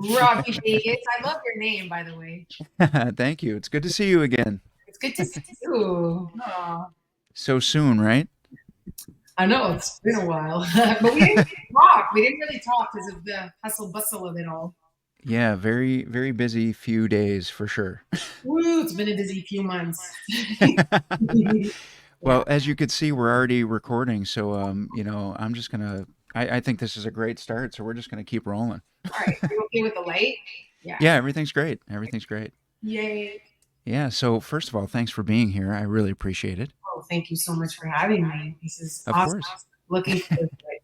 Robby Vegas. I love your name, by the way. Thank you. It's good to see you again. It's good to see you. Aw. So soon, right? I know it's been a while, but we didn't talk. We didn't really talk because of the hustle bustle of it all. Yeah, very, very busy few days for sure. Woo, it's been a busy few months. Yeah. Well, as you could see, we're already recording, so I'm just gonna. I think this is a great start, so we're just gonna keep rolling. All right. Are you okay with the light? Yeah. Yeah, everything's great. Everything's great. Yay. Yeah. So first of all, thanks for being here. I really appreciate it. Oh, thank you so much for having me. This is Of awesome. course. Looking forward to it.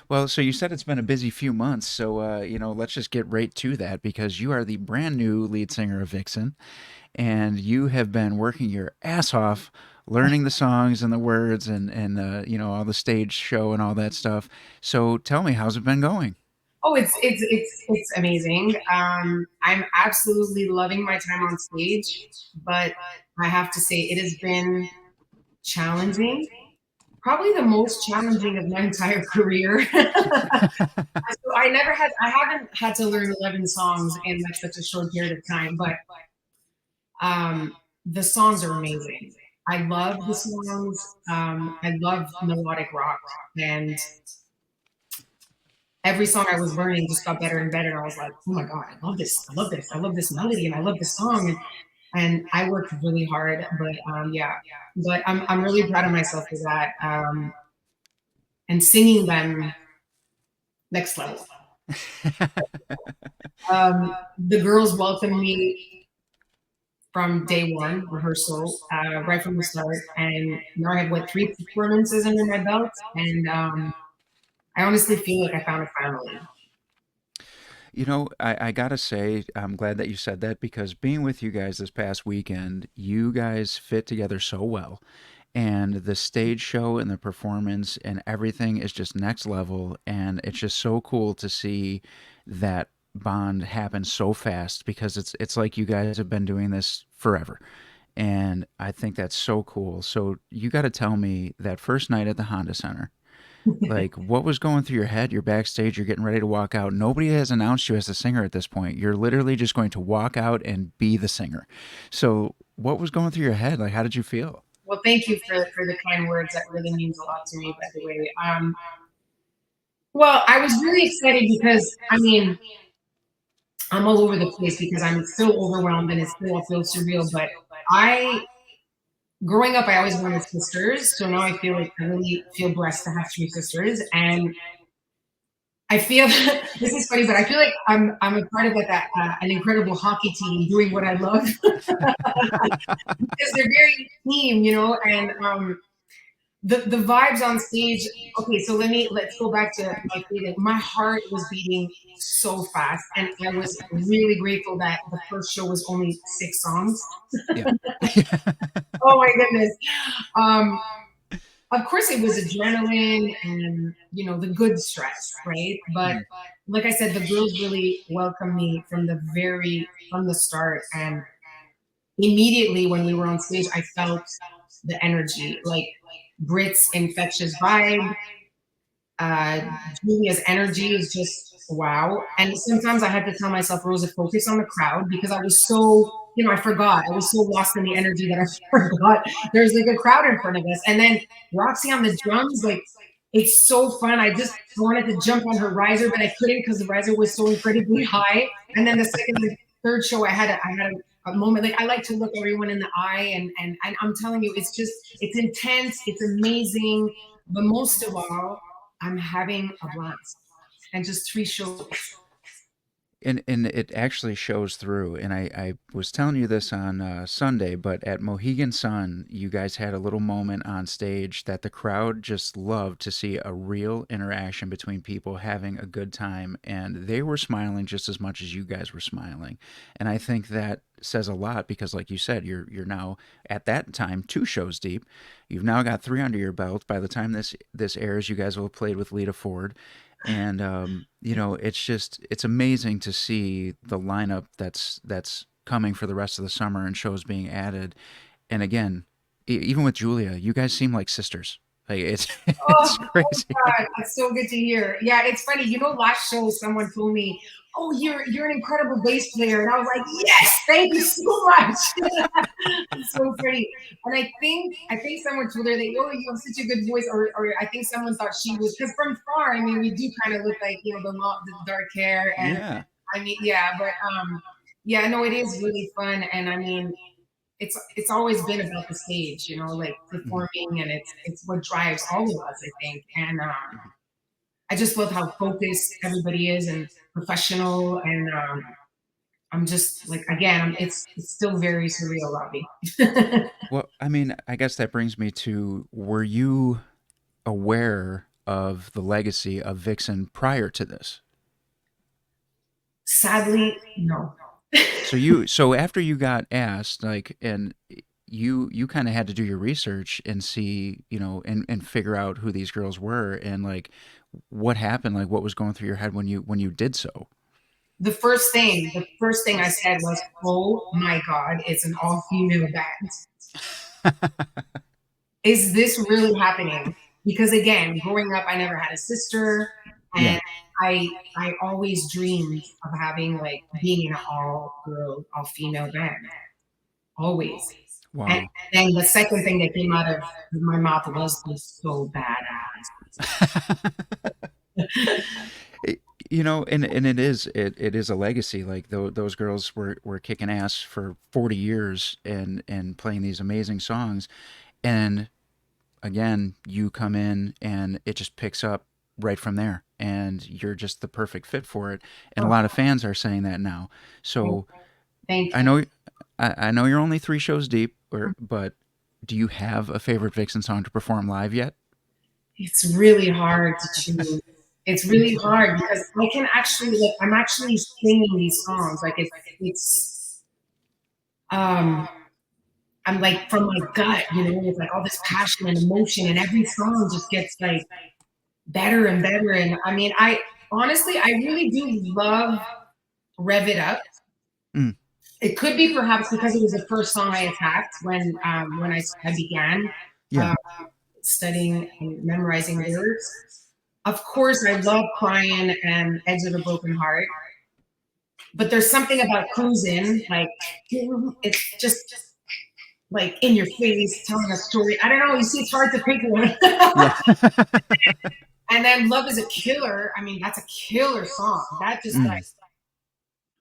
Well, so you said it's been a busy few months, so let's just get right to that because you are the brand new lead singer of Vixen, and you have been working your ass off learning the songs and the words and all the stage show and all that stuff. So tell me, how's it been going? Oh, it's amazing. I'm absolutely loving my time on stage, but I have to say it has been challenging. Probably the most challenging of my entire career. So I haven't had to learn 11 songs in like such a short period of time, but the songs are amazing. I love the songs. I love melodic rock, and every song I was learning just got better and better. I was like, oh my god, I love this, I love this, I love this melody, and I love this song. And I worked really hard, but yeah, but I'm really proud of myself for that. And singing them next level. The girls welcomed me from day one rehearsal, right from the start, and now I have what 3 performances under my belt, and I honestly feel like I found a family. I gotta say, I'm glad that you said that because being with you guys this past weekend, you guys fit together so well. And the stage show and the performance and everything is just next level. And it's just so cool to see that bond happen so fast because it's like you guys have been doing this forever. And I think that's so cool. So you got to tell me that first night at the Honda Center, like, what was going through your head? You're backstage, you're getting ready to walk out. Nobody has announced you as the singer at this point. You're literally just going to walk out and be the singer. So, what was going through your head? Like, how did you feel? Well, thank you for the kind words. That really means a lot to me, by the way. Well, I was really excited because I mean, I'm all over the place because I'm still overwhelmed and it still feels surreal. But I, growing up, I always wanted sisters, so now I feel like I really feel blessed to have 3 sisters, and I feel this is funny, but I feel like I'm a part of like an incredible hockey team doing what I love because they're very team, and the vibes on stage. Okay, so let's go back to my feeling. My heart was beating so fast, and I was really grateful that the first show was only 6 songs. Yeah. Oh my goodness. Um, of course, it was adrenaline and the good stress, right? But Mm. like I said, the girls really welcomed me from the start, and immediately when we were on stage, I felt the energy, like Brit's infectious vibe. Uh, Julia's energy is just wow. And sometimes I had to tell myself, Rosa, focus on the crowd because I was so, I forgot. I was so lost in the energy that I forgot there's like a crowd in front of us. And then Roxy on the drums, like it's so fun. I just wanted to jump on her riser, but I couldn't because the riser was so incredibly high. And then the second and third show, I had a moment. Like I like to look everyone in the eye, and I'm telling you, it's intense, it's amazing, but most of all, I'm having a blast. And just 3 shows. And it actually shows through. And I was telling you this on Sunday, but at Mohegan Sun, you guys had a little moment on stage that the crowd just loved to see a real interaction between people having a good time, and they were smiling just as much as you guys were smiling. And I think that says a lot because, like you said, you're now at that time 2 shows deep. You've now got 3 under your belt. By the time this airs, you guys will have played with Lita Ford, and it's amazing to see the lineup that's coming for the rest of the summer and shows being added. And again, even with Julia, you guys seem like sisters. Like it's Oh it's crazy. God, that's so good to hear. Yeah, it's funny. Last show someone told me, "Oh, you're an incredible bass player," and I was like, "Yes, thank you so much." It's so pretty. And I think someone told her that, "Oh, you have such a good voice," or I think someone thought she was, because from far, I mean, we do kind of look like, the dark hair, and Yeah. I mean, yeah, but yeah, no, it is really fun, and I mean, it's always been about the stage, like Mhm. performing, and it's what drives all of us, I think. And Mhm. I just love how focused everybody is and professional, and I'm just like, again, it's still very surreal, Robbie. Well, I mean, I guess that brings me to, were you aware of the legacy of Vixen prior to this? Sadly, no. So after you got asked, like, and you kind of had to do your research and see, and figure out who these girls were, and like what happened, like what was going through your head when you did so. The first thing I said was, "Oh my God, it's an all-female band. Is this really happening?" Because again, growing up, I never had a sister, Yeah. and I always dreamed of having, like, being in an all-girl, all-female band, always. And Wow. then the second thing that came out of my mouth was, "They're so badass." It- and it is a legacy. Like those girls were kicking ass for 40 years and playing these amazing songs, and again, you come in and it just picks up right from there, and you're just the perfect fit for it. And a Oh, lot of fans are saying that now. thank So thank I you. know, I know you're only 3 shows deep, but do you have a favorite Vixen song to perform live yet? It's really hard to choose. It's really hard because I can actually, like, I'm actually singing these songs. Like, it's um I'm like, from my gut, with like all this passion and emotion, and every song just gets like better and better. And I mean, I honestly, I really do love Rev It Up. Mm, It could be perhaps because it was the first song I attacked when I began yeah. uh, studying and memorizing lyrics. Of course, I love Crying and Edge of a Broken Heart, but there's something about Cruising, like, it's just like in your face, telling a story. I don't know. You see, it's hard to pick one. Yeah. And then Love is a Killer. I mean, that's a killer song. That just Mm.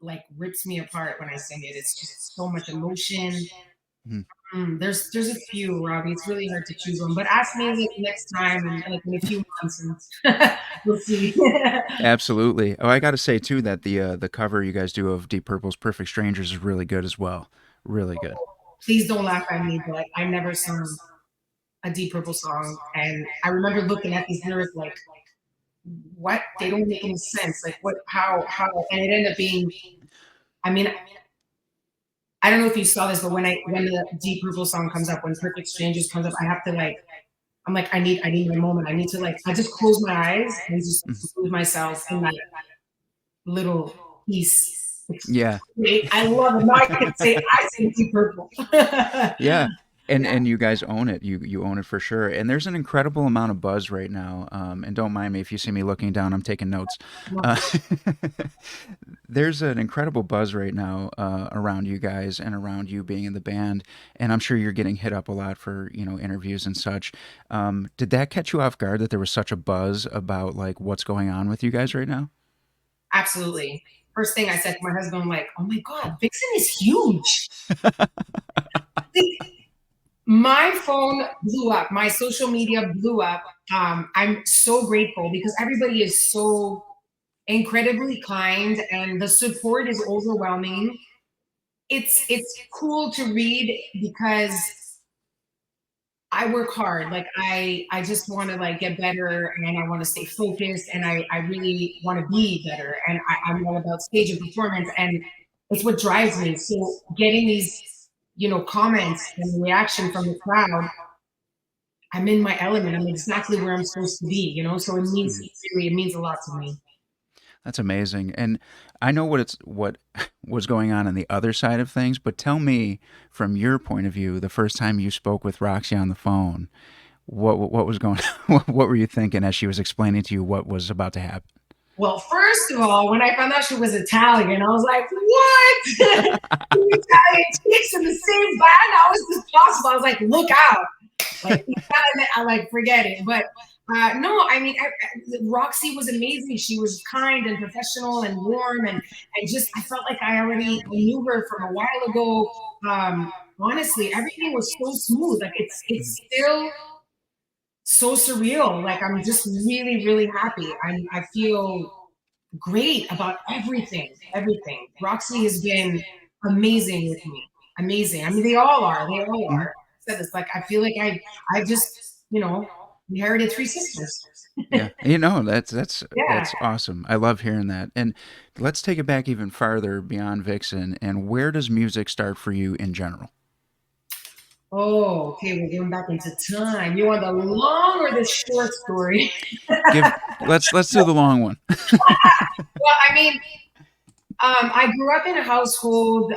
like rips me apart when I sing it. It's just so much emotion. Mm. There's a few, Robbie. It's really hard to choose one. But ask me like next time, and like in a few months, and we'll see. Absolutely. Oh, I got to say too that the cover you guys do of Deep Purple's "Perfect Strangers" is really good as well. Really good. Please don't laugh at me, but I never sung a Deep Purple song, and I remember looking at these lyrics like, what? They don't make any sense. Like, what? How? And it ended up being. I mean, I don't know if you saw this, but when the Deep Purple song comes up, when Perfect Strangers comes up, I have to like. I'm like, I need my moment. I need to like. I just close my eyes and just Mhm. lose myself in that little piece. Yeah. I love it. Now I can say I sing Deep Purple. Yeah. And you guys own it. You own it for sure. And there's an incredible amount of buzz right now. And don't mind me if you see me looking down. I'm taking notes. Uh, there's an incredible buzz right now around you guys and around you being in the band. And I'm sure you're getting hit up a lot for interviews and such. Did that catch you off guard that there was such a buzz about like what's going on with you guys right now? Absolutely. First thing I said to my husband, I'm like, oh my God, Vixen is huge. My phone blew up. My social media blew up. I'm so grateful because everybody is so incredibly kind, and the support is overwhelming. It's cool to read because I work hard. Like, I just want to like get better, and I want to stay focused, and I really want to be better, and I'm all about stage and performance, and it's what drives me. So getting these comments and reaction from the crowd, I'm in my element. I'm exactly where I'm supposed to be. So it means a lot to me. That's amazing. And I know what was going on the other side of things, but tell me from your point of view, the first time you spoke with Roxy on the phone, What was going what were you thinking as she was explaining to you what was about to happen? Well, first of all, when I found out she was Italian, I was like, what? Two Italian chicks in the same band? How is this possible? I was like, look out. Like, I like, forget it. But no, I mean, Roxy was amazing. She was kind and professional and warm, and just I felt like I already knew her from a while ago. Honestly, everything was so smooth. Like it's still so surreal. Like I'm just really, really happy. I feel great about everything. Everything. Roxy has been amazing with me. Amazing. I mean, they all are. They all Mhm. are. I said this. Like I feel like I just inherited three sisters. Yeah, you know Yeah. that's awesome. I love hearing that. And let's take it back even farther beyond Vixen. And where does music start for you in general? Oh, okay. We're going back into time. You want the long or the short story? Give let's do the long one. Well, I mean, I grew up in a household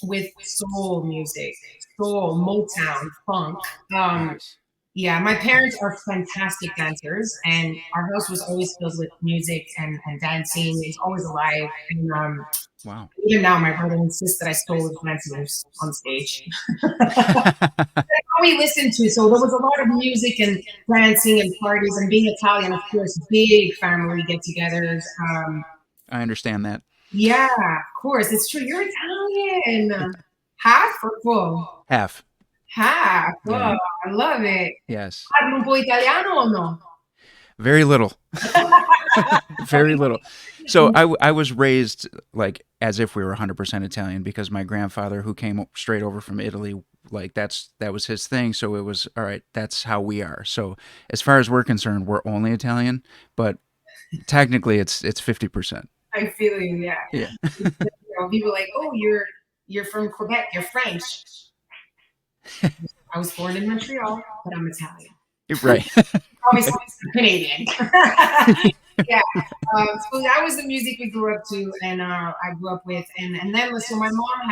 with soul music, soul, Motown, funk. Um, Nice. yeah, my parents are fantastic dancers, and our house was always filled with music and dancing. It's always alive. And Wow. even now, my brother insists that I stole his dance moves on stage. What we listened to, so there was a lot of music and dancing and parties, and being Italian, of course, big family get-togethers. I understand that. Yeah, of course, it's true. You're Italian. Half or full? Half. Half. Yeah. Oh, I love it. Yes. Parli un po' italiano o no? Very little. Very little. So I was raised like as if we were 100% Italian because my grandfather, who came straight over from Italy, like that was his thing. So it was all right. That's how we are. So as far as we're concerned, we're only Italian, but technically it's 50%. I feel you, yeah. Yeah. People like, oh, you're from Quebec, you're French. I was born in Montreal, but I'm Italian. Right. Obviously, I'm Canadian. Yeah. So that was the music we grew up to, and I grew up with, and then so my mom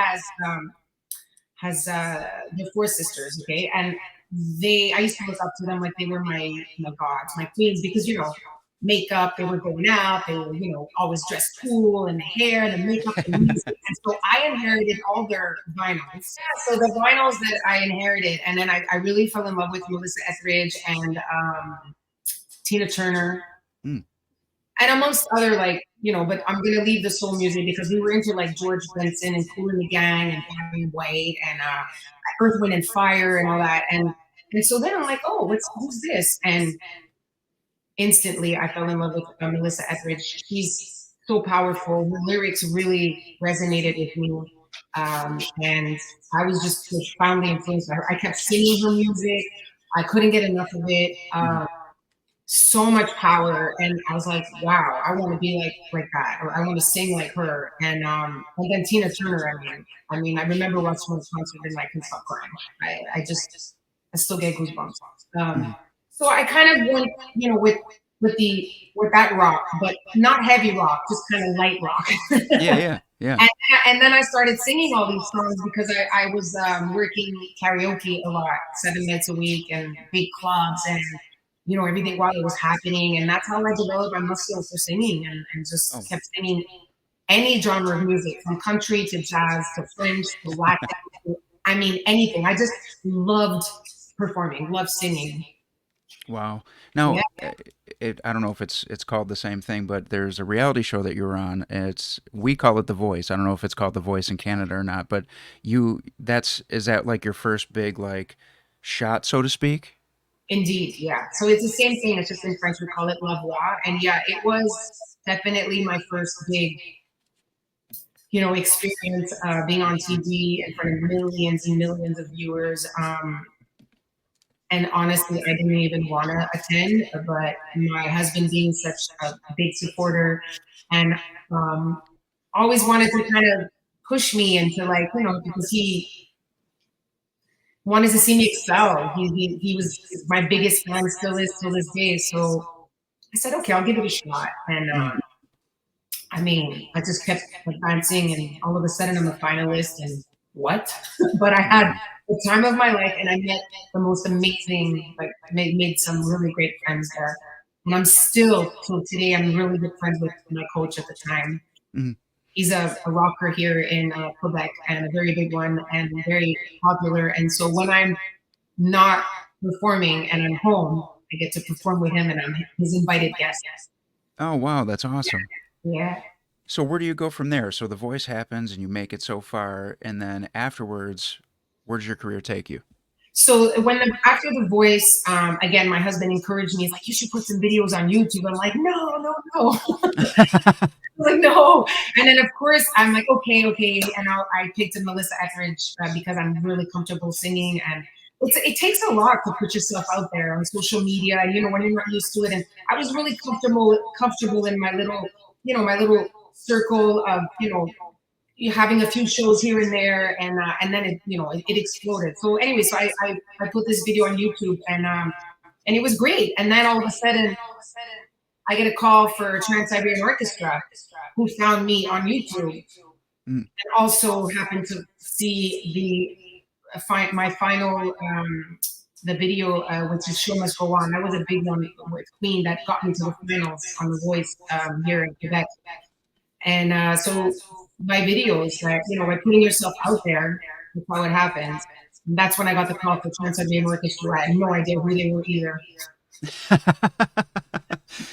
has they're four sisters, okay, and I used to look up to them like they were my gods, my queens, because makeup, they were going out, they were always dressed cool, and the hair, and the makeup, the music, and so I inherited all their vinyls. Yeah, so the vinyls that I inherited, and then I really fell in love with Melissa Etheridge and Tina Turner, Mm, and amongst other but I'm gonna leave the soul music because we were into like George Benson and Kool and the Gang and Barry White and Earth, Wind and Fire and all that, and so then I'm like, oh, who's this? And instantly I fell in love with Melissa Etheridge. She's so powerful. Her lyrics really resonated with me, and I was just profoundly influenced by her. I kept singing her music. I couldn't get enough of it. mhm. So much power, and I was like, wow, I want to be like that, or I want to sing like her. And then Tina Turner, I remember watching her concert and I couldn't stop crying. I still get goosebumps. um Mhm. so I kind of went with that rock, but not heavy rock, just kind of light rock. Yeah, yeah, yeah. and, and then I started singing all these songs because I was working karaoke a lot, 7 nights a week, and big clubs, and everything while it was happening. And that's how I developed my muscle for singing, and Oh, just kept singing any genre of music, from country to jazz to French to Latin. Anything. I just loved performing, loved singing. wow. Yeah, Now, I don't know if it's called the same thing, but there's a reality show that you were on. We call it The Voice. I don't know if it's called The Voice in Canada or not, but is that like your first big like shot, so to speak? indeed. Yeah. So it's the same thing. It's just in French we call it la voix. And yeah, it was definitely my first big experience, being on TV in front of millions and millions of viewers. And honestly, I didn't even want to attend, but my husband, being such a big supporter, and um, always wanted to kind of push me into, because he wanted to see me excel. He was my biggest fan, still is till this day. So I said, okay, I'll give it a shot. And Mm. I just kept advancing, and all of a sudden I'm a finalist, and what? But I had the time of my life, and I met the most amazing, like made some really great friends there. And I'm still till today, I'm really good friends with my coach at the time. Mhm. He's a rocker here in Quebec, and a very big one and very popular. And so when I'm not performing and I'm home, I get to perform with him, and I'm his invited guest. Oh, wow, that's awesome. Yeah. So where do you go from there? So the voice happens and you make it so far, and then afterwards, where does your career take you? So after the voice, again, my husband encouraged me. He's like, "You should put some videos on YouTube." I'm like, "No, no, no." Like, no. And then of course I'm like, okay, okay. And I picked a Melissa Etheridge because I'm really comfortable singing, and it takes a lot to put yourself out there on social media, when you're not used to it. And I was really comfortable in my little, my little circle of, you having a few shows here and there, and then it exploded. So anyway, so I put this video on YouTube, and it was great. And then all of a sudden I get a call for Trans-Siberian Orchestra, who found me on YouTube, and Mm. also happened to see my final the video, which is "Show Must Go On." That was a big one with Queen that got me to the finals on The Voice here in Quebec. And so by videos, that by putting yourself out there, that's how it happens. And that's when I got the call for Trans-Siberian Orchestra. I had no idea who they were either. So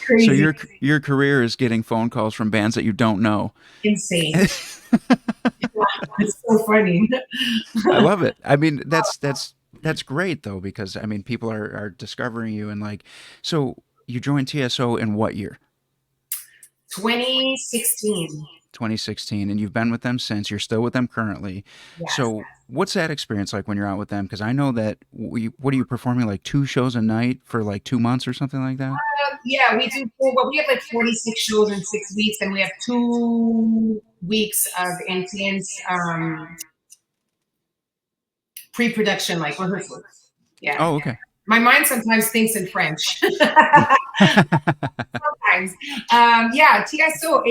Crazy, your career is getting phone calls from bands that you don't know. insane. It's so funny. I love it. I mean, that's great though, because I mean people are discovering you, and like, so you joined TSO in what year? 2016. 2016, and you've been with them since. You're still with them currently. Yes. So what's that experience like when you're out with them? Because I know that what are you performing, like 2 shows a night for like 2 months or something like that? Yeah, we do. Well, we have like 46 shows in 6 weeks, and we have 2 weeks of intense pre-production, like rehearsals. Yeah. Oh, okay. My mind sometimes thinks in French. Sometimes. Yeah, TSO.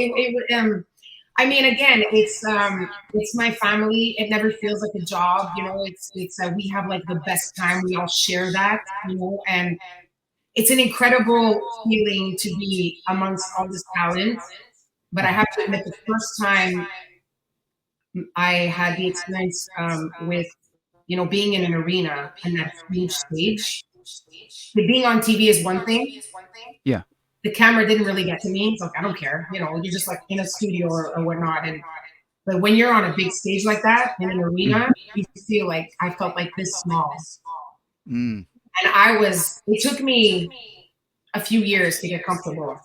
I mean, again, it's my family. It never feels like a job. It's we have like the best time. We all share that. And it's an incredible feeling to be amongst all this talent. But I have to admit, the first time I had the experience with, being in an arena and that huge stage. Being on TV is one thing. Yeah. The camera didn't really get to me. It's like, I don't care. You're just like in a studio or whatnot. But when you're on a big stage like that in an arena, you feel like I felt like this small. Mm. And it took me a few years to get comfortable,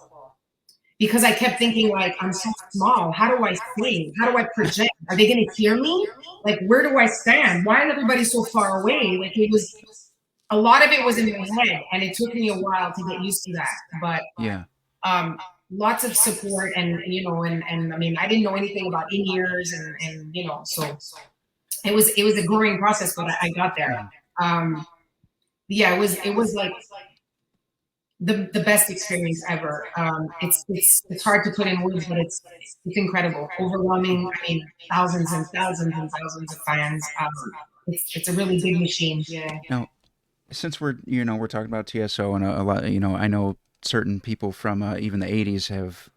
because I kept thinking, like, I'm so small. How do I sing? How do I project? Are they going to hear me? Like, where do I stand? Why is everybody so far away? Like, a lot of it was in my head, and it took me a while to get used to that. But Yeah. lots of support, and and I mean, I didn't know anything about in-ears, and so it was a growing process, but I got there. Yeah, it was like the best experience ever. It's hard to put in words, but it's incredible, overwhelming. I mean, thousands and thousands and thousands of fans. It's a really big machine. Yeah. Now, since we're talking about TSO, and a lot, I know certain people from even the 80s have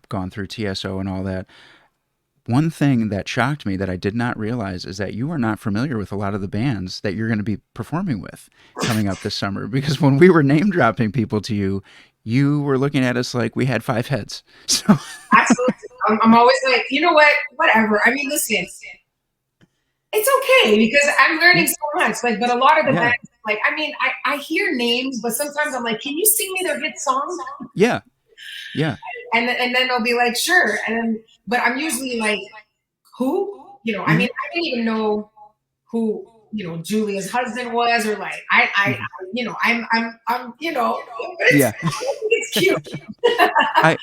gone through TSO and all that. One thing that shocked me that I did not realize is that you are not familiar with a lot of the bands that you're going to be performing with coming up this summer. Because when we were name dropping people to you, you were looking at us like we had 5 heads. So Absolutely. I'm always like, you know what? Whatever. I mean, listen, it's okay, because I'm learning so much. Like, but a lot of the yeah, bands, like, I mean, I hear names, but sometimes I'm like, can you sing me their hit song? yeah, yeah. And then they'll be like, sure. But I'm usually like, who? I Hmm. mean, I didn't even know who, Julia's husband was, or like, Hmm. I'm, but Yeah. it's cute. I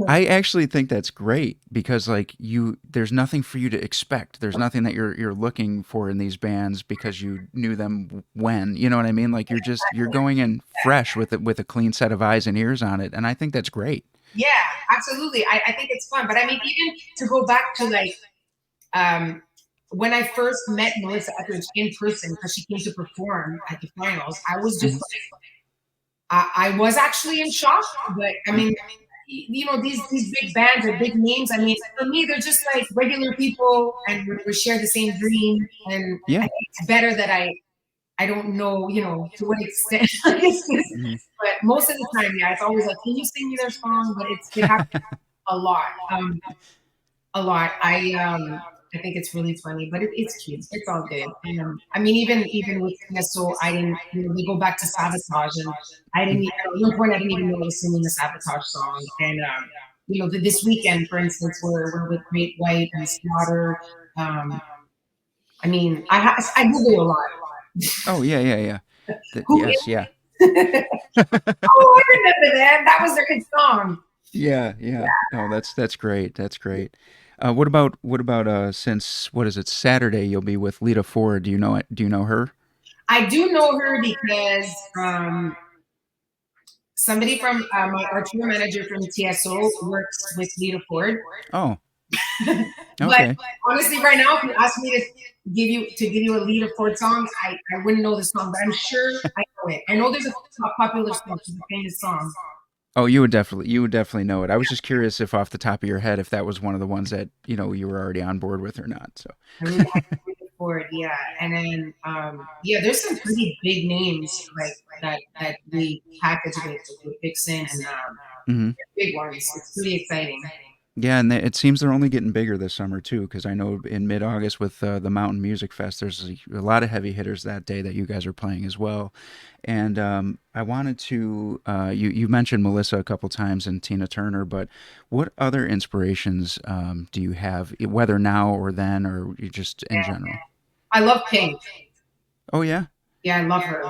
I actually think that's great because like there's nothing for you to expect. There's nothing that you're looking for in these bands because you knew them when, you know what I mean? Like you're going in fresh with a clean set of eyes and ears on it, and I think that's great. Yeah, absolutely. I think it's fun. But I mean, even to go back to like, um, when I first met Melissa Etheridge in person, because she came to perform at the finals, I was just Mhm. like, I was actually in shock. But I Mm. mean, these big bands or big names. I mean, for me, they're just like regular people, and we share the same dream. And I Yeah. think it's better that I don't know, to what extent. It's just, Mhm. but most of the time, yeah, it's always like, can you sing me their song? But it happens a lot. A lot. I think it's really funny, but it's cute. It's all good. I mean, even with TSO, I didn't. They go back to Sabotage, and I didn't. Mhm. At one point, I didn't even know I was singing a Sabotage song. And this weekend, for instance, we're with Great White and Slaughter. Um, I mean, I Google a lot. Oh, yeah, yeah, yeah. Who is? Yes, yeah. Oh, I remember that. That was their hit song. Yeah, yeah. No, that's great. That's great. What about since what is it, Saturday you'll be with Lita Ford. Do you know it? Do you know her? I do know her because somebody from our tour manager from TSO works with Lita Ford. Oh, But okay. honestly, right now, if you ask me to give you a Lita Ford song, I wouldn't know the song, but I'm sure I know it. I know there's a popular song, it's a famous song. Oh, you would definitely know it. I was just curious if off the top of your head if that was one of the ones that, you were already on board with or not. So. I really like Lita Ford, yeah. And then yeah, there's some pretty big names like that we package with Vixen and Mhm. big ones. It's pretty exciting. Yeah, and it seems they're only getting bigger this summer too. Because I know in mid-August with the Mountain Music Fest, there's a lot of heavy hitters that day that you guys are playing as well. And I wanted to you mentioned Melissa a couple times and Tina Turner, but what other inspirations do you have, whether now or then, or you just in general? I love Pink. Oh yeah. Yeah, I love her.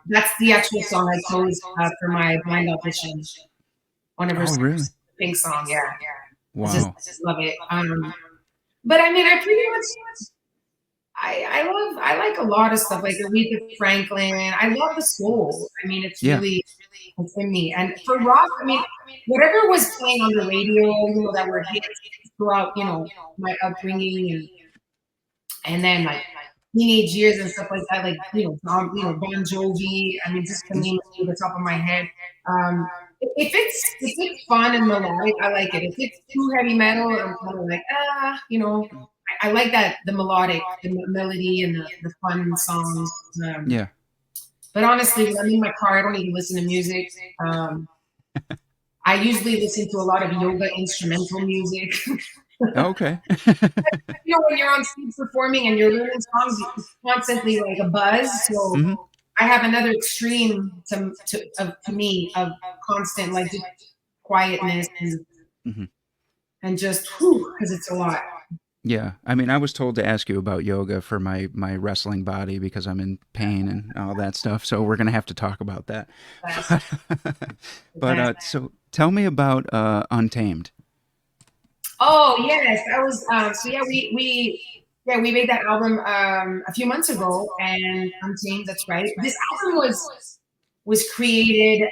That's the actual song I chose for my blind audition. One of her Oh really? songs, Pink song. Yeah, Wow. I just love it. But I mean, I pretty much I like a lot of stuff like Aretha Franklin. I love the soul. I mean, Yeah. it's in me. And for rock, I mean, whatever was playing on the radio, that were hits throughout, my upbringing and then like teenage years and stuff like that, like Bon Jovi. I mean, just to Mm. name a few at the top of my head. If it's fun and melodic, I like it. If it's too heavy metal, I'm kind of like I like that the melodic, the melody, and the fun songs. Yeah. But honestly, when I'm in my car, I don't even listen to music. Um, I usually listen to a lot of yoga instrumental music. Okay. When you're on stage performing and you're learning songs, it's constantly like a buzz. So Hmm. I have another extreme to me of constant like just quietness Hmm. and just because it's a lot. Yeah, I mean, I was told to ask you about yoga for my wrestling body because I'm in pain and all that stuff. So we're gonna have to talk about that. Best, But, best. so tell me about Untamed. Oh yes, that was so yeah we made that album a few months ago and Untamed. That's right. This album was created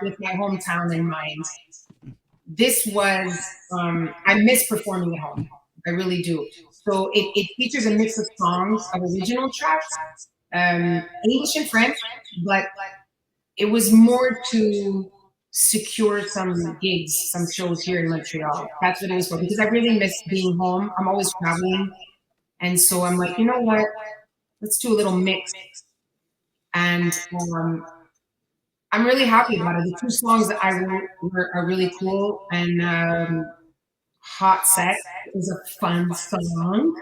with my hometown in mind. This was I miss performing at home. I really do. So it features a mix of songs of original tracks, English and French, but it was more to secure some gigs, some shows here in Montreal. That's what it was for because I really miss being home. I'm always traveling, and so I'm like, you know what? Let's do a little mix. And I'm really happy about it. The two songs that I wrote are really cool, and Hot Sex is a fun song.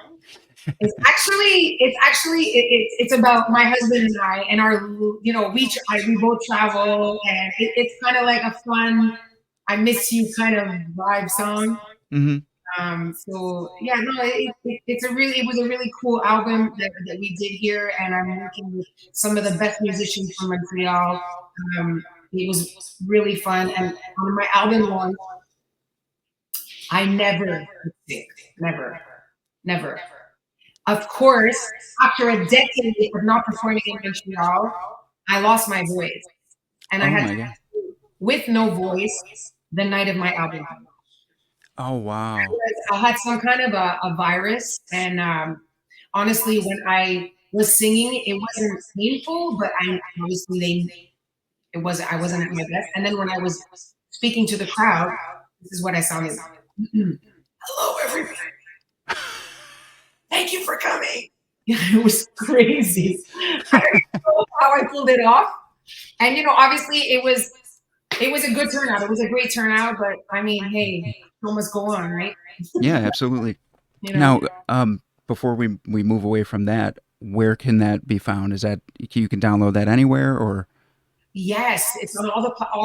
It's about my husband and I and our we both travel and it's kind of like a fun I miss you kind of vibe song. Hmm. So yeah, no, it was a really cool album that we did here, and I'm working with some of the best musicians from Montreal. It was really fun, and on my album launch, I never got sick, never, never. Of course, after a decade of not performing in Montreal, I lost my voice, and I Oh had my to god. with no voice the night of my album. Oh wow. I had some kind of a virus, and honestly, when I was singing, it wasn't painful, but I obviously it wasn't, I wasn't at my best. And then when I was speaking to the crowd, this is what I sounded. Hello, everybody. Thank you for coming. Yeah, it was crazy. I don't know how I pulled it off. And obviously it was a good turnout. It was a great turnout, but I mean, hey, show must go on, right? Yeah, absolutely. You know. Now, before we move away from that, where can that be found? Is that you can download that anywhere or? Yes, it's on all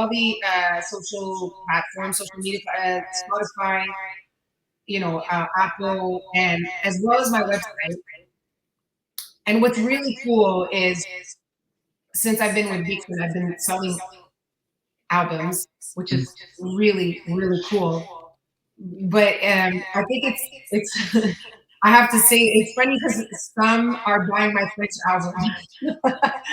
the social platforms, social media, Spotify, Apple, and as well as my website. And what's really cool is since I've been with Vixen, I've been selling albums, which Mhm. is really, really cool. But I think it's I have to say it's funny because some are buying my French album.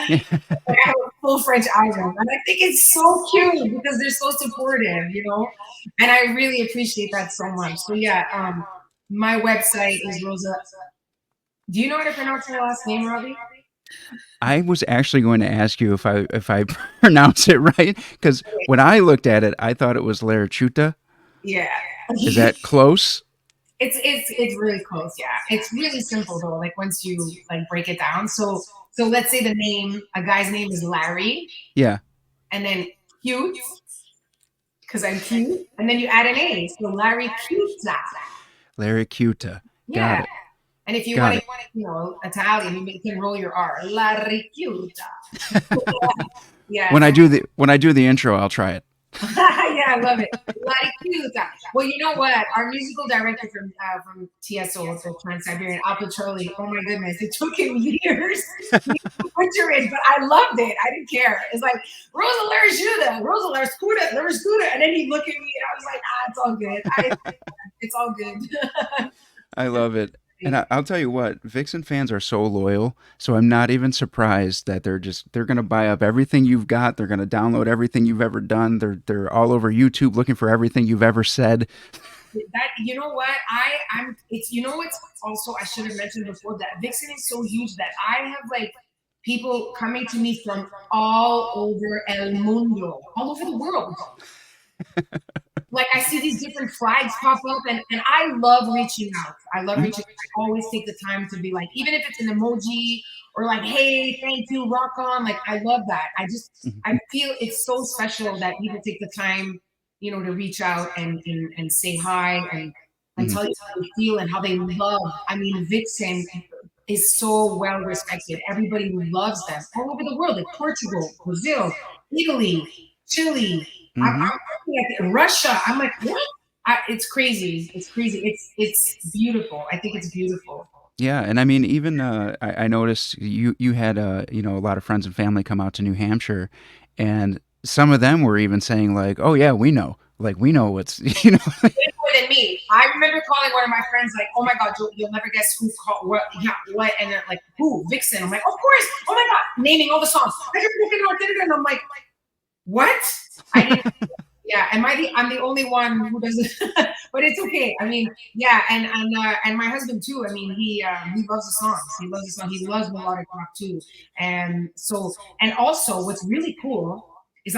Yeah. I have a full French album, and I think it's so cute because they're so supportive. And I really appreciate that so much. So yeah, my website is Rosa. Do you know how to pronounce my last name, Robbie? I was actually going to ask you if I pronounce it right because when I looked at it, I thought it was Laricchiuta. Yeah. Is that close? It's really close. Yeah, it's really simple though. Like once you like break it down. So let's say the name, a guy's name is Larry, Yeah, and then cute because I'm cute, and then you add an A, so Larry Cuta. Laricchiuta. Yeah, Got it. and if you want Got to, it. Italian, you can roll your R, Larry Cuta. Yeah, When I do the intro, I'll try it. yeah, I love it. Laricchiuta. Well, you know what? Our musical director from TSO, so Trans-Siberian, Alpha Charlie. Oh my goodness, it took him years to butcher it, but I loved it. I didn't care. It's like Rosa Laricchiuta, Rosa Laricchiuta, and then he'd look at me, and I was like, it's all good. It's all good. I love it. And I'll tell you what, Vixen fans are so loyal, so I'm not even surprised that they're gonna buy up everything you've got. They're gonna download everything you've ever done. They're all over YouTube looking for everything you've ever said. That you know what I'm it's what's also I should have mentioned before that Vixen is so huge that I have like people coming to me from all over el mundo, all over the world. Like I see these different flags pop up, and I love reaching out. I love Mhm, reaching out. I always take the time to be like, even if it's an emoji or like, hey, thank you, rock on. Like I love that. mhm, I feel it's so special that people take the time, to reach out and say hi and mhm. tell you how they feel and how they love. I mean, Vixen is so well respected. Everybody loves them all over the world, like Portugal, Brazil, Italy, Chile. Mhm. I'm looking at Russia. I'm like, what? It's crazy. It's crazy. It's beautiful. I think it's beautiful. Yeah, and I mean, even I noticed you had a lot of friends and family come out to New Hampshire, and some of them were even saying like, "Oh yeah, we know, like we know what's Way more than me. I remember calling one of my friends like, "Oh my god, you'll never guess who called what, yeah, what," and they're like, "Who? Vixen." I'm like, "Of course." Oh my god, naming all the songs. And I'm like, "What?" I didn't. Yeah, I'm the only one who doesn't, but it's okay. I mean, yeah, and my husband too. I mean, he loves the songs. He loves the song. He loves melodic rock too. And so, and also, what's really cool is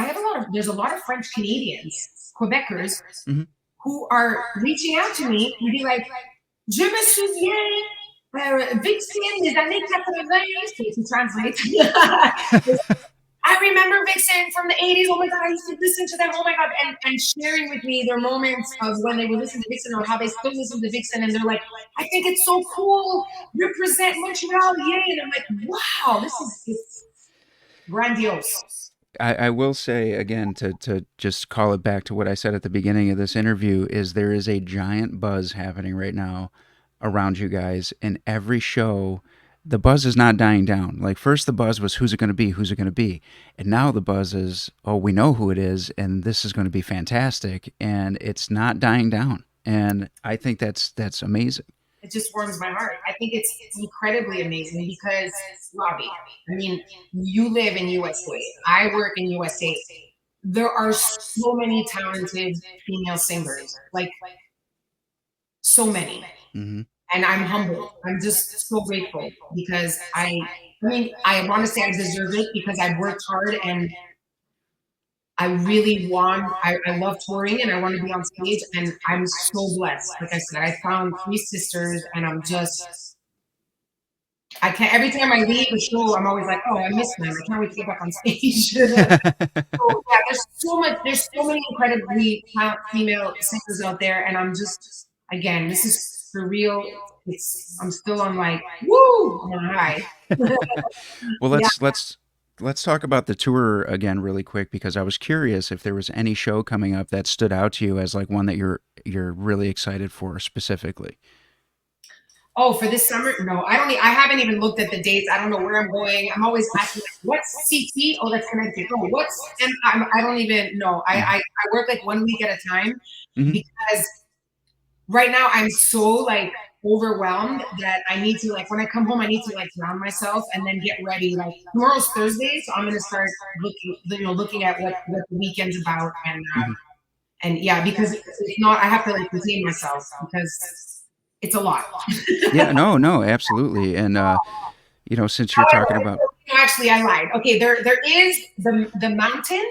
there's a lot of French Canadians, Quebecers, Mhm. who are reaching out to me and be like, "Je me souviens, Vixen des années 80." So to translate, I remember Vixen from the 80s. Oh my God, I used to listen to them. Oh my God. And sharing with me their moments of when they would listen to Vixen or how they still listen to Vixen. And they're like, I think it's so cool. Represent Montreal. Yay. And I'm like, wow, it's grandiose. I will say again to just call it back to what I said at the beginning of this interview is there is a giant buzz happening right now around you guys in every show. The buzz is not dying down. Like first the buzz was who's it going to be, who's it going to be, and now the buzz is oh we know who it is, and this is going to be fantastic, and it's not dying down. And I think that's amazing. It just warms my heart. I think it's incredibly amazing because, Robbie, I mean, you live in USA. I work in USA. There are so many talented female singers. Like so many. Mm-hmm. And I'm humbled. I'm just so grateful because I mean, I want to say I deserve it because I've worked hard and I really want, I love touring and I want to be on stage and I'm so blessed. Like I said, I found three sisters and I'm just, I can't, every time I leave a show, I'm always like, oh, I miss them. I can't wait to get back on stage. So yeah, there's so much, there's so many incredibly female singers out there. And I'm just, again, this is for real. I'm still on like, woo, I'm on high. Well, Yeah. let's talk about the tour again really quick because I was curious if there was any show coming up that stood out to you as like one that you're really excited for specifically. Oh, for this summer? No, I don't. I haven't even looked at the dates. I don't know where I'm going. I'm always asking, like, what's CT? Oh, that's connected. Oh, what's? And I don't even know. Mm-hmm. I work like 1 week at a time Mm-hmm. because right now I'm so like overwhelmed that I need to like when I come home I need to like ground myself and then get ready. Like tomorrow's Thursday, so I'm gonna start looking at what the weekend's about Mm-hmm. and yeah, because if not, I have to like contain myself because it's a lot. Yeah, no, absolutely. And since you're talking However, about actually, I lied. Okay, there is the mountain.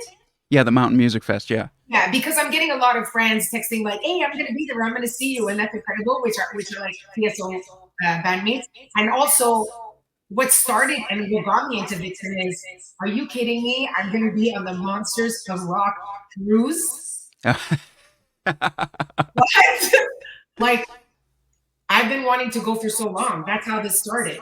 yeah, the Mountain Music Fest, yeah. Yeah, because I'm getting a lot of friends texting like, "Hey, I'm gonna be there. I'm gonna see you," and that's incredible. Which are like TSO bandmates, and also what started and what got me into Vixen is, are you kidding me? I'm gonna be on the Monsters of Rock cruise. What? Like I've been wanting to go for so long. That's how this started.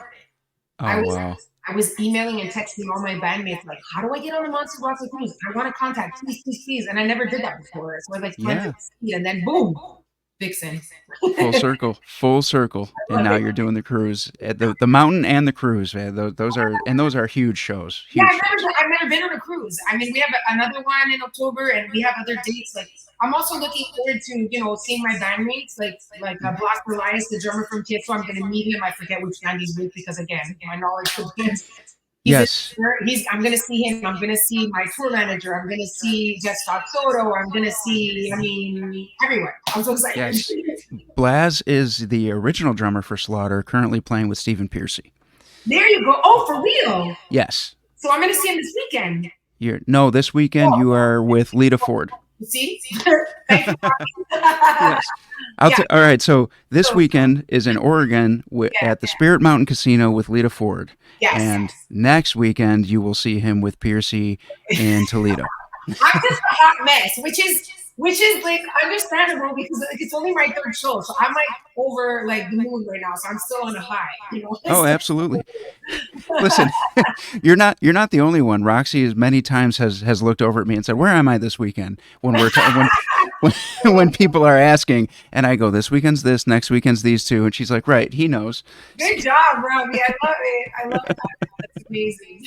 I Oh was wow. I was emailing and texting all my bandmates like, "How do I get on the Monster Rock cruise? I want to contact, please, please, please." And I never did that before, so I like planted Yeah. the seed, and then boom, Vixen. Full circle, and Love now it. you're doing the cruise, at the mountain and the cruise, man. Those are huge shows, Yeah, huge shows. I've never been on a cruise. I mean, we have another one in October, and we have other dates. Like, I'm also looking forward to seeing my bandmates, like Mhm. Blas, the drummer from TSO. I'm gonna meet him. I forget which band he's with because again, my knowledge depends. He's a Yes, he's. I'm gonna see him. I'm gonna see my tour manager. I'm gonna see Jeff Scott Soto. I'm gonna see. I mean, everywhere. I'm so excited. yes. Blas is the original drummer for Slaughter, currently playing with Stephen Pearcy. There you go. Oh, for real. Yes. So I'm gonna see him this weekend. No, this weekend you are with Lita Ford. You see? Thank you. Yes. Yeah. All right, so this So weekend is in Oregon yeah. at the Spirit Mountain Casino with Lita Ford. Yes. And next weekend you will see him with Piercy in Toledo. I'm just a hot mess, which is like understandable because like it's only my third show, so I'm like over like the moon right now, so I'm still on a high. Oh, absolutely. Listen, you're not the only one. Roxy has many times has looked over at me and said, "Where am I this weekend?" When when when people are asking, and I go, "This weekend's this, next weekend's these two," and she's like, "Right, he knows." Good job, Robby. I love it. I love that. That's amazing.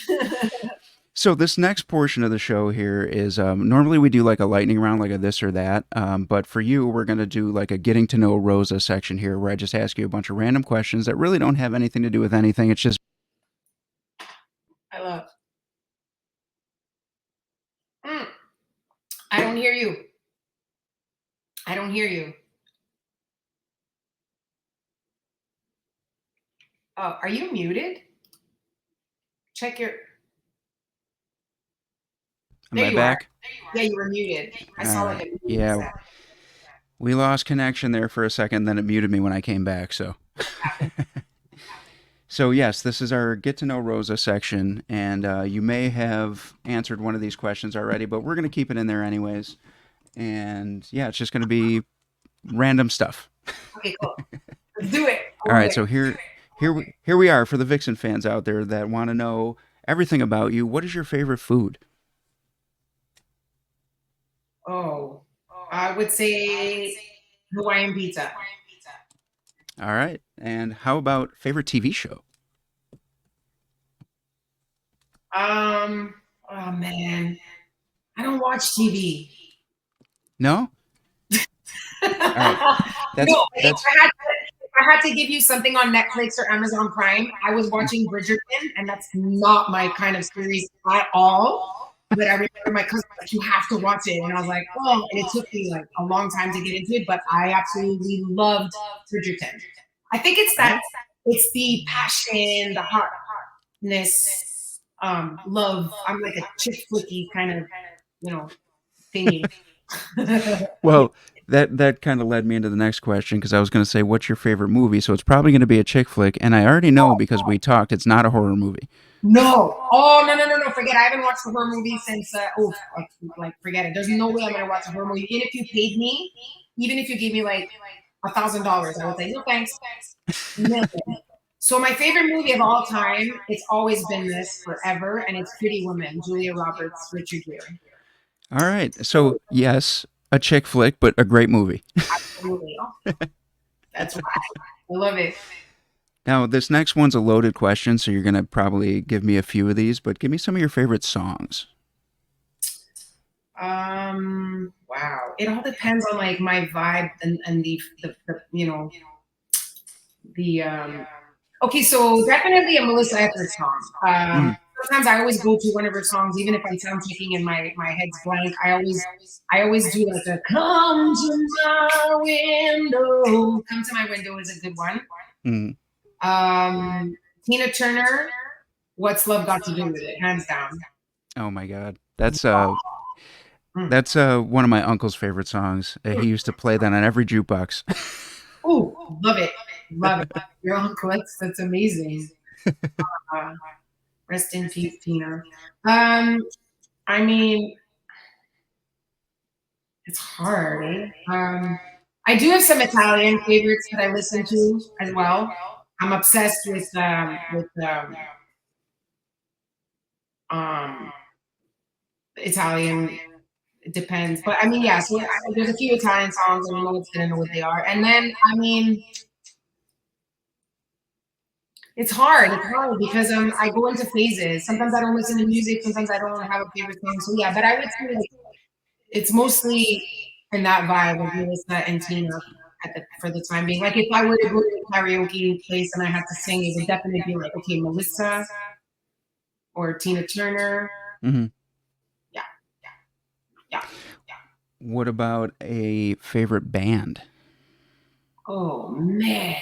So this next portion of the show here is normally we do like a lightning round, like a this or that. But for you, we're gonna do like a getting to know Rosa section here, where I just ask you a bunch of random questions that really don't have anything to do with anything. It's just I love. Mm, I don't hear you. I don't hear you. Oh, are you muted? Check your. am There I you are. back? Yeah, you were muted. I All saw like right. a muted Yeah, sound. we lost connection there for a second, then it muted me when I came back. So. So yes, this is our get to know Rosa section, and you may have answered one of these questions already, but we're going to keep it in there anyways. And yeah, it's just going to be random stuff. Okay, cool. Let's do it. I All love right, it. so here we are for the Vixen fans out there that want to know everything about you. What is your favorite food? Oh, I would say Hawaiian pizza. All right, and how about favorite TV show? Oh man, I don't watch TV. No. All right, No, that's that's if I had to give you something on Netflix or Amazon Prime, I was watching Bridgerton, and that's not my kind of series at all. But I remember my cousin was like, "You have to watch it," and I was like, "Oh!" And it took me like a long time to get into it, but I absolutely loved Bridgerton. I think it's that it's the passion, the hotness, love. I'm like a chick flicky kind of, you know, thingy. Well, that kind of led me into the next question because I was going to say, what's your favorite movie? So it's probably going to be a chick flick, and I already know because we talked. It's not a horror movie. No. Oh, no, no, no, no. Forget it. I haven't watched a horror movie since, like, forget it. There's no way I'm going to watch a horror movie. Even if you paid me, even if you gave me like $1,000, I would say, no, thanks. Million. So my favorite movie of all time, it's always been this forever, and it's Pretty Woman, Julia Roberts, Richard Gere. All right. So yes, a chick flick, but a great movie. Absolutely. Oh, that's why. I love it. Now, this next one's a loaded question, so you're going to probably give me a few of these, but give me some of your favorite songs. Wow. It all depends on like my vibe and the the okay, so definitely a Melissa Etheridge song. Mm. Sometimes I always go to one of her songs, even if I'm sound checking and my head's blank. I always do like a come to my window. Come to my window is a good one. Mm. Tina Turner, What's Love Got to Do with It? Hands down. Oh my God, Mm. that's one of my uncle's favorite songs. He used to play that on every jukebox. Oh, love it. Love it. Your uncle, that's amazing. Uh, Rest in peace, Tina. Um, I mean, it's hard. Eh? I do have some Italian favorites that I listen to as well. I'm obsessed with um, Italian. It depends, but I mean, yeah. So there's a few Italian songs, and no one's gonna know what they are. And then, I mean, it's hard. It's hard because I go into phases. Sometimes I don't listen to music. Sometimes I don't have a favorite song. So yeah, but I would say like, it's mostly in that vibe of Melissa and Tina for the time being. Like if I were to go to a karaoke place and I had to sing, it would definitely be like, okay, Melissa or Tina Turner. Hmm. Yeah, yeah. What about a favorite band? Oh man.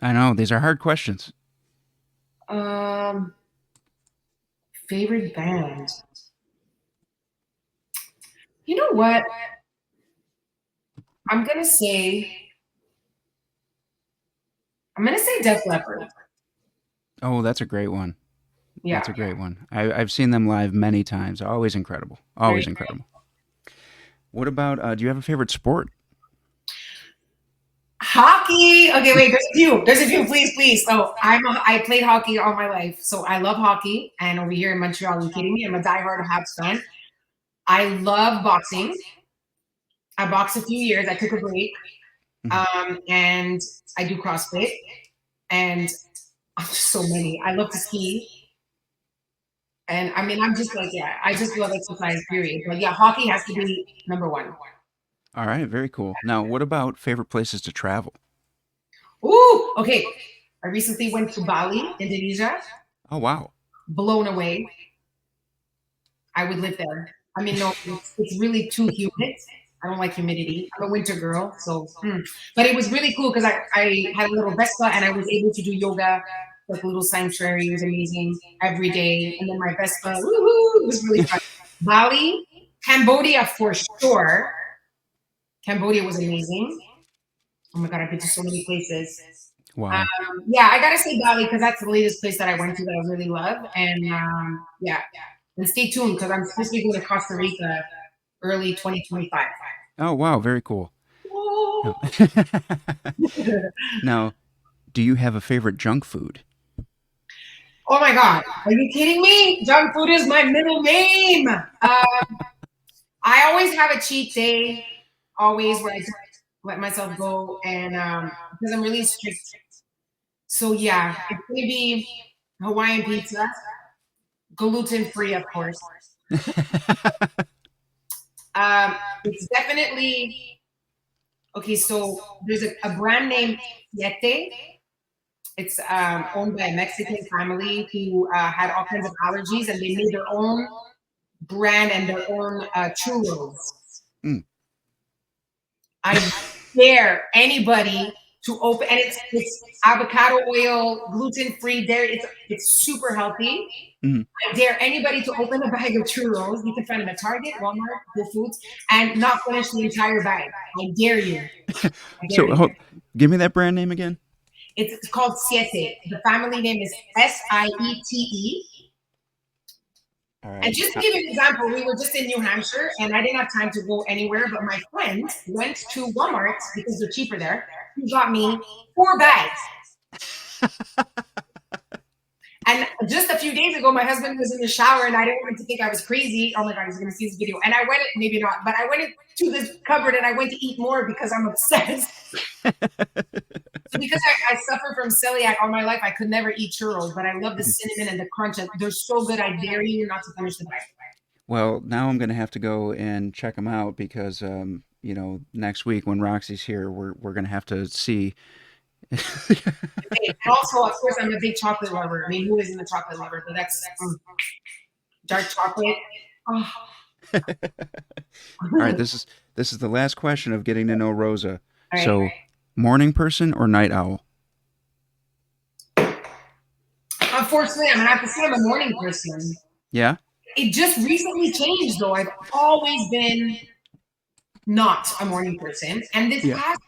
I know these are hard questions. Um, favorite band. You know what? I'm gonna say I'm gonna say Def Leppard. Oh, that's a great one. Yeah, That's a great one. I've seen them live many times. Always incredible. very Always incredible. What about? Do you have a favorite sport? hockey. Okay, wait. There's a few. There's a few. Please, please. So I played hockey all my life, so I love hockey. And over here in Montreal, are you kidding me? I'm a diehard Habs fan. I love boxing. I boxed a few years. I took a break, Mhm. and I do CrossFit, and so many. I love to ski, and I mean, I'm just like, yeah, I just love exercise. Period. But yeah, hockey has to be number one. All right, very cool. Now, what about favorite places to travel? Ooh, okay. I recently went to Bali, Indonesia. Oh, wow. Blown away. I would live there. I mean, no, it's really too humid. I don't like humidity. I'm a winter girl, so. But it was really cool because I had a little Vespa and I was able to do yoga, like a little sanctuary. It was amazing every day. And then my Vespa, woohoo, it was really fun. Bali, Cambodia for sure. Cambodia was amazing. Oh my God, I've been to so many places. Wow. Yeah, I gotta say Bali because that's the latest place that I went to that I really love. And yeah, and stay tuned because I'm supposed to be going to Costa Rica early 2025. Oh, wow, very cool. Oh. Now, now, do you have a favorite junk food? Oh my God, are you kidding me? Junk food is my middle name. I always have a cheat day, always where I just let myself go, and because I'm really strict. So yeah, it's gonna be Hawaiian pizza, gluten free, of course. It's definitely okay. So there's a brand name Siete. It's owned by a Mexican family who had all kinds of allergies, and they made their own brand and their own churros. Mm. I dare anybody to open, and it's avocado oil, gluten free, dairy. It's super healthy. Mm. I dare anybody to open a bag of churros. You can find them at Target, Walmart, Whole Foods, and not finish the entire bag. I dare you. I dare So you. give me that brand name again. It's called Siete. The family name is Siete. All And right. just to give you an example, we were just in New Hampshire and I didn't have time to go anywhere, but my friend went to Walmart because they're cheaper there. He got me 4 bags. And just a few days ago, my husband was in the shower and I didn't want him to think I was crazy. Oh my God, he's going to see this video. And I went, maybe not, but I went into this cupboard and I went to eat more because I'm obsessed. So because I suffer from celiac all my life, I could never eat churros, but I love the cinnamon and the crunch. They're so good. I dare you not to finish the bag. Well, now I'm going to have to go and check them out because, next week when Roxy's here, we're going to have to see. And also, of course, I'm a big chocolate lover. I mean, who isn't a chocolate lover? But that's dark chocolate. Oh. All right, this is the last question of getting to know Rosa. Right. So, morning person or night owl? Unfortunately, I'm gonna have to say I'm a morning person. Yeah. It just recently changed, though. I've always been not a morning person, and this past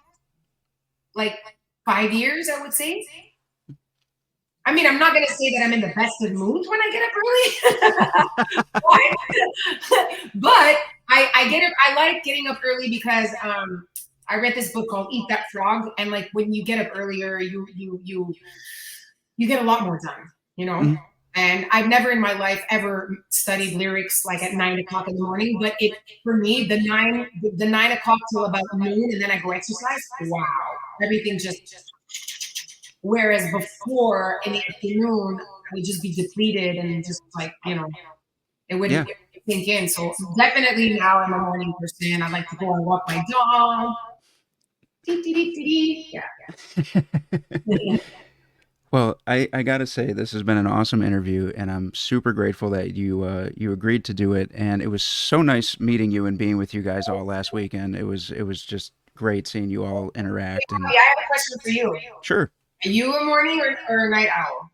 like 5 years, I would say. I mean, I'm not going to say that I'm in the best of moods when I get up early, but I get up. I like getting up early because I read this book called Eat That Frog, and like when you get up earlier, you get a lot more done, you know. Mm-hmm. And I've never in my life ever studied lyrics like at 9 o'clock in the morning, but it for me the 9 o'clock till about noon, and then I go exercise. Wow, everything just. Whereas before in the afternoon, I would just be depleted and just like, it wouldn't sink in. So definitely now I'm a morning person. I like to go and walk my dog. Yeah. Well, I got to say, this has been an awesome interview, and I'm super grateful that you agreed to do it. And it was so nice meeting you and being with you guys all last weekend. It was just great seeing you all interact. And I have a question for you. Sure. Are you a morning or a night owl?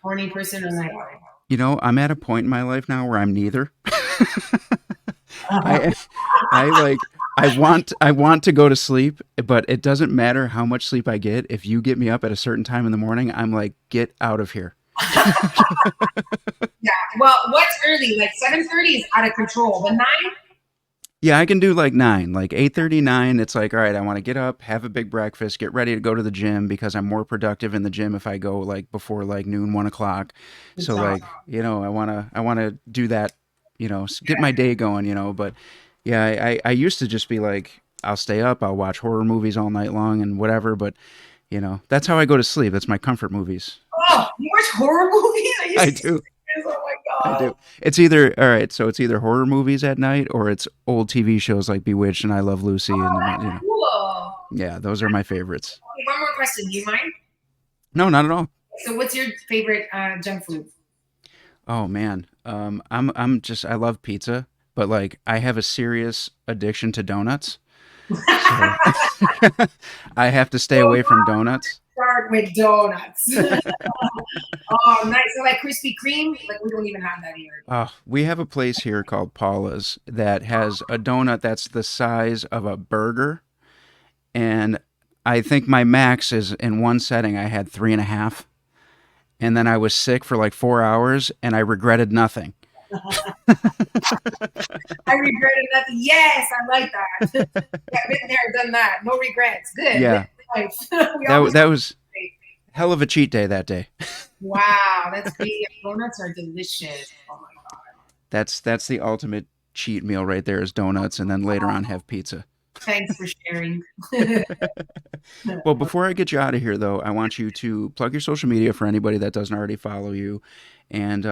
Morning person or night owl? I'm at a point in my life now where I'm neither. I want to go to sleep, but it doesn't matter how much sleep I get. If you get me up at a certain time in the morning, I'm like, get out of here. Yeah. Well, what's early? Like 7:30 is out of control. But 9? Yeah, I can do like 9, like 8:30, 9. It's like, all right, I want to get up, have a big breakfast, get ready to go to the gym because I'm more productive in the gym if I go like before like noon, 1 o'clock. So like, I want to do that, get my day going. But yeah, I used to just be like, I'll stay up, I'll watch horror movies all night long and whatever. But that's how I go to sleep. That's my comfort movies. Oh, you watch horror movies? I do. Oh my God. I do. It's either so it's either horror movies at night or it's old TV shows like Bewitched and I Love Lucy and cool. Yeah, those are my favorites. Okay, one more question. Do you mind? No, not at all. So, what's your favorite junk food? Oh man, I love pizza, but like I have a serious addiction to donuts. So I have to stay away from donuts. Start with donuts. Oh, nice. So like Krispy Kreme, like we don't even have that here. We have a place here called Paulas that has a donut that's the size of a burger, and I think my max is in one setting. I had 3.5, and then I was sick for like 4 hours, and I regretted nothing. I regretted nothing. Yes, I like that. Yeah, been there, done that. No regrets. Good. Yeah. that was hell of a cheat day that day. Wow, that's great. Donuts are delicious. Oh my God. That's the ultimate cheat meal right there is donuts, and then later on have pizza. Thanks for sharing. Well, before I get you out of here, though, I want you to plug your social media for anybody that doesn't already follow you. And,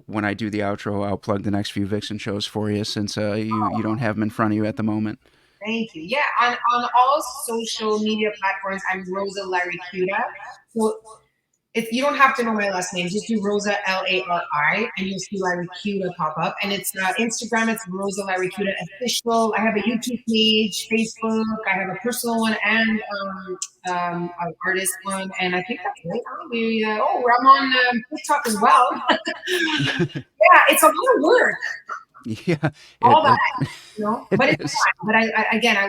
when I do the outro, I'll plug the next few Vixen shows for you since you don't have them in front of you at the moment. Thank you. Yeah, on all social media platforms, I'm Rosa Laricchiuta. So You don't have to know my last name. Just do Rosa Lari, and you'll see Laricchiuta pop up. And it's Instagram. It's Rosa Laricchiuta official. I have a YouTube page, Facebook. I have a personal one and an artist one. And I think that's it. I'm on TikTok as well. Yeah, it's a lot of work. Yeah, All that, it but it it's is. fun. But again, I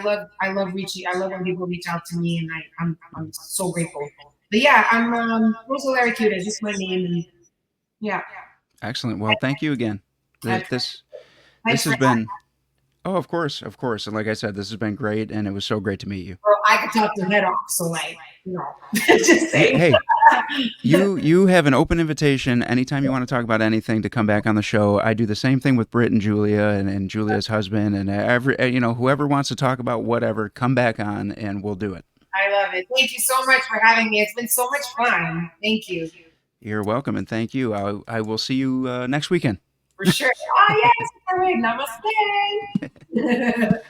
love reaching. I love when people reach out to me, and I'm so grateful. But yeah, I'm Rosa Laricchiuta, just my name, and yeah. Excellent. Well, thank you again. I, This thanks for has been. Oh, of course, of course. And like I said, this has been great, and it was so great to meet you. well, I could talk your head off. So just saying. Hey, you have an open invitation anytime you want to talk about anything to come back on the show. I do the same thing with Britt and Julia and Julia's husband and whoever wants to talk about whatever, come back on and we'll do it. I love it. Thank you so much for having me. It's been so much fun. Thank you. You're welcome and thank you. I will see you next weekend. For sure. Oh yes, all right. Namaste.